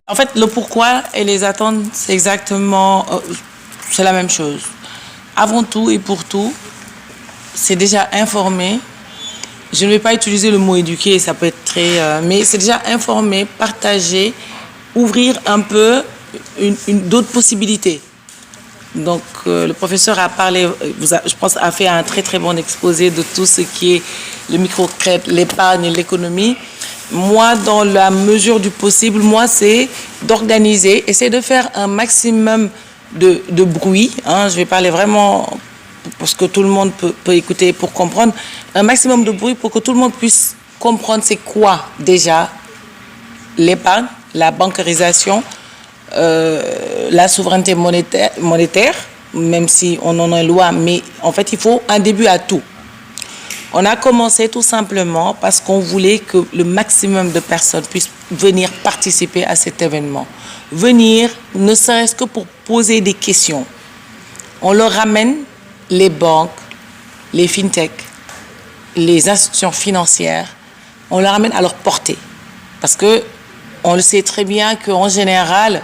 En fait, le pourquoi et les attentes, c'est exactement, c'est la même chose. Avant tout et pour tout, c'est déjà informer. Je ne vais pas utiliser le mot éduquer, ça peut être très... mais c'est déjà informer, partager, ouvrir un peu d'autres possibilités. Donc, le professeur a parlé, je pense, a fait un très très bon exposé de tout ce qui est le microcrédit, l'épargne, l'économie. Moi, dans la mesure du possible, moi, c'est d'organiser, essayer de faire un maximum de bruit. Hein, je vais parler vraiment parce que tout le monde peut écouter pour comprendre. Un maximum de bruit pour que tout le monde puisse comprendre c'est quoi déjà l'épargne, la bancarisation, la souveraineté monétaire, même si on en est loin, mais en fait, il faut un début à tout. On a commencé tout simplement parce qu'on voulait que le maximum de personnes puissent venir participer à cet événement. Venir, ne serait-ce que pour poser des questions. On leur ramène les banques, les fintechs, les institutions financières, on leur ramène à leur portée. Parce que on le sait très bien qu'en général,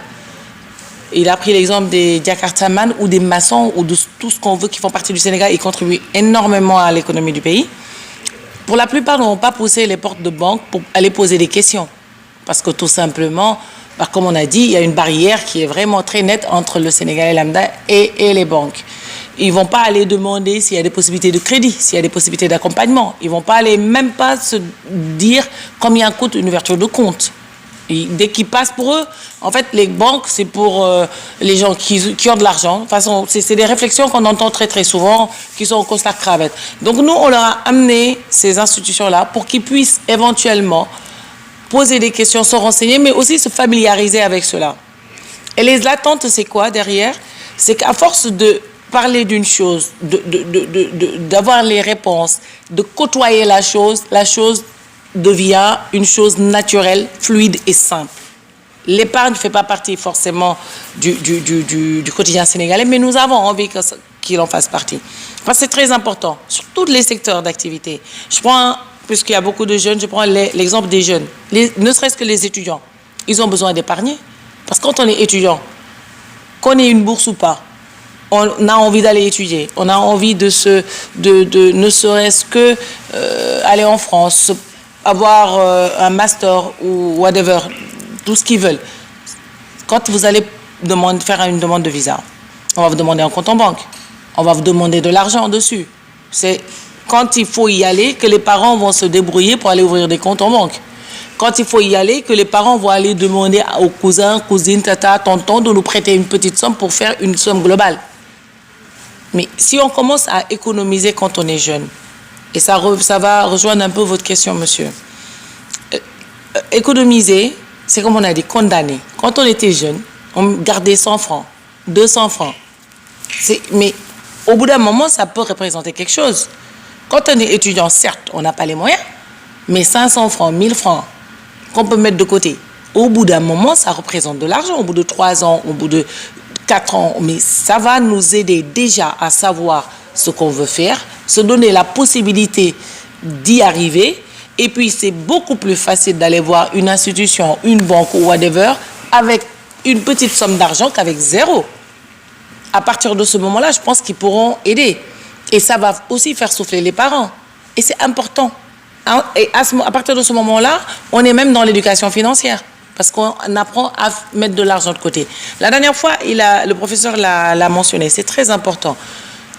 il a pris l'exemple des Jakartaman ou des maçons ou de tout ce qu'on veut qui font partie du Sénégal et contribuent énormément à l'économie du pays. Pour la plupart, n'ont pas poussé les portes de banque pour aller poser des questions. Parce que tout simplement, comme on a dit, il y a une barrière qui est vraiment très nette entre le Sénégalais lambda et les banques. Ils ne vont pas aller demander s'il y a des possibilités de crédit, s'il y a des possibilités d'accompagnement. Ils ne vont pas aller même pas se dire combien coûte une ouverture de compte. Et dès qu'ils passent pour eux, en fait, les banques, c'est pour les gens qui ont de l'argent. De toute façon, c'est des réflexions qu'on entend très, très souvent, qui sont au costard-cravate. Donc, nous, on leur a amené ces institutions-là pour qu'ils puissent éventuellement poser des questions, se renseigner, mais aussi se familiariser avec cela. Et les attentes, c'est quoi derrière? C'est qu'à force de parler d'une chose, d'avoir les réponses, de côtoyer la chose devient une chose naturelle, fluide et simple. L'épargne ne fait pas partie forcément du quotidien sénégalais, mais nous avons envie qu'il en fasse partie. Parce que c'est très important, sur tous les secteurs d'activité. Je prends, puisqu'il y a beaucoup de jeunes, je prends l'exemple des jeunes. Ne serait-ce que les étudiants, ils ont besoin d'épargner. Parce que quand on est étudiant, qu'on ait une bourse ou pas, on a envie d'aller étudier, on a envie ne serait-ce que aller en France, avoir un master ou whatever, tout ce qu'ils veulent. Quand vous allez faire une demande de visa, on va vous demander un compte en banque, on va vous demander de l'argent dessus. C'est quand il faut y aller que les parents vont se débrouiller pour aller ouvrir des comptes en banque. Quand il faut y aller, que les parents vont aller demander aux cousins, cousines, tata, tonton de nous prêter une petite somme pour faire une somme globale. Mais si on commence à économiser quand on est jeune, et ça va rejoindre un peu votre question, monsieur. Économiser, c'est comme on a dit, condamner. Quand on était jeune, on gardait 100 francs, 200 francs. Mais au bout d'un moment, ça peut représenter quelque chose. Quand on est étudiant, certes, on n'a pas les moyens, mais 500 francs, 1000 francs, qu'on peut mettre de côté. Au bout d'un moment, ça représente de l'argent. Au bout de 3 ans, au bout de 4 ans, mais ça va nous aider déjà à savoir ce qu'on veut faire, se donner la possibilité d'y arriver, et puis c'est beaucoup plus facile d'aller voir une institution, une banque ou whatever, avec une petite somme d'argent qu'avec zéro. À partir de ce moment-là, je pense qu'ils pourront aider. Et ça va aussi faire souffler les parents. Et c'est important. Et à partir de ce moment-là, on est même dans l'éducation financière. Parce qu'on apprend à mettre de l'argent de côté. La dernière fois, le professeur l'a mentionné, c'est très important.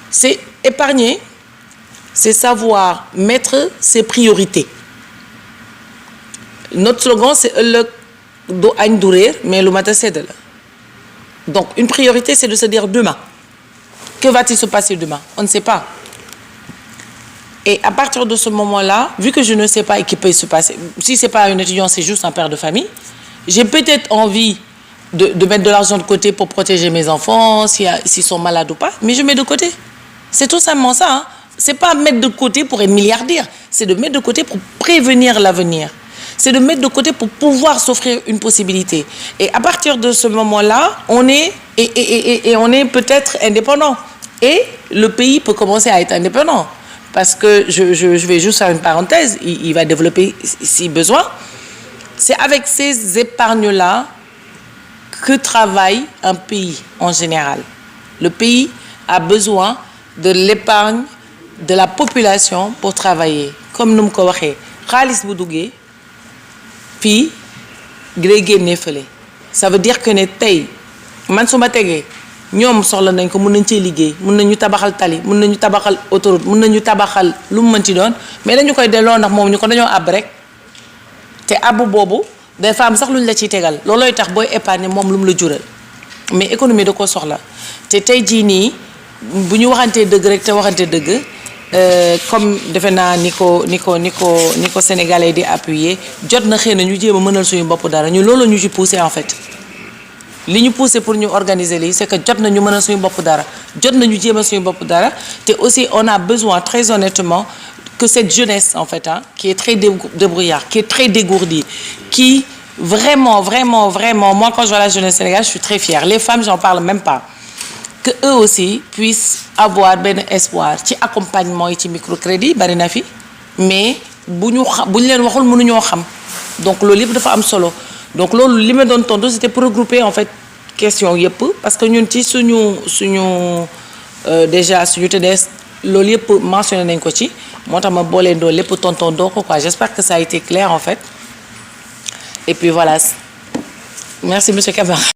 C'est épargner, c'est savoir mettre ses priorités. Notre slogan, c'est le do agne dourir, mais le matin c'est de là. Donc, une priorité, c'est de se dire demain. Que va-t-il se passer demain? On ne sait pas. Et à partir de ce moment-là, vu que je ne sais pas et qu'il peut se passer, si ce n'est pas un étudiant, c'est juste un père de famille, j'ai peut-être envie de mettre de l'argent de côté pour protéger mes enfants, s'ils sont malades ou pas, mais je mets de côté. C'est tout simplement ça. Hein. Ce n'est pas mettre de côté pour être milliardaire, c'est de mettre de côté pour prévenir l'avenir. C'est de mettre de côté pour pouvoir s'offrir une possibilité. Et à partir de ce moment-là, on est peut-être indépendant. Et le pays peut commencer à être indépendant. Parce que, je vais juste faire une parenthèse, il va développer si besoin. C'est avec ces épargnes-là que travaille un pays en général. Le pays a besoin de l'épargne de la population pour travailler. Comme nous le disons, xaalis bu duggee fii day génnee fële. Ça veut dire que ne tey man su ma tegee ñoom soxla nañ ko mën nañ cee liggéey mën nañu tabaxal tali mën nañu tabaxal autoroute mën nañu tabaxal lu mu mën ci doon mais dañu koy delloo ndax moom ñu ko dañoo àbb rek te àbb boobu dafa am sax luñ la ciy tegal loolooy tax booy épargner moom lu mu la jural mais économie da koo soxla te tey jii nii bu ñu waxantee dëgg rek te waxante dëgg comme defe naa ni ko sénégalais di appuyer jot na xëy na ñu jéem a mënal suñu bopp dara ñu loolu ñu ci poussé en fait li ñu poussé pour ñu organiser lii c'est que jot na ñu mënal suñu bopp dara jot na ñu jéem a suñu bopp dara te aussi on a besoin très honnêtement que cette jeunesse en fait qui est très débrouillarde qui est très dégourdie qui vraiment moi quand je vois la jeunesse sénégalaise je suis très fière les femmes j'en parle même pas que eux aussi puissent avoir ben espoir ci accompagnement yi ci microcrédit bari na fi mais buñu leen waxul mënuñoo xam donc loolu yëpp dafa am solo donc loolu li ma doon tontu c'était pour regrouper en fait question yëpp parce que ñun ci suñu déjà suñu TDS loolu yëpp mentionné nañ ko ci moo tax ma boolee doo lépp tonton doo ko quoi j'espère que ça a été clair en fait et puis voilà merci monsieur Camara.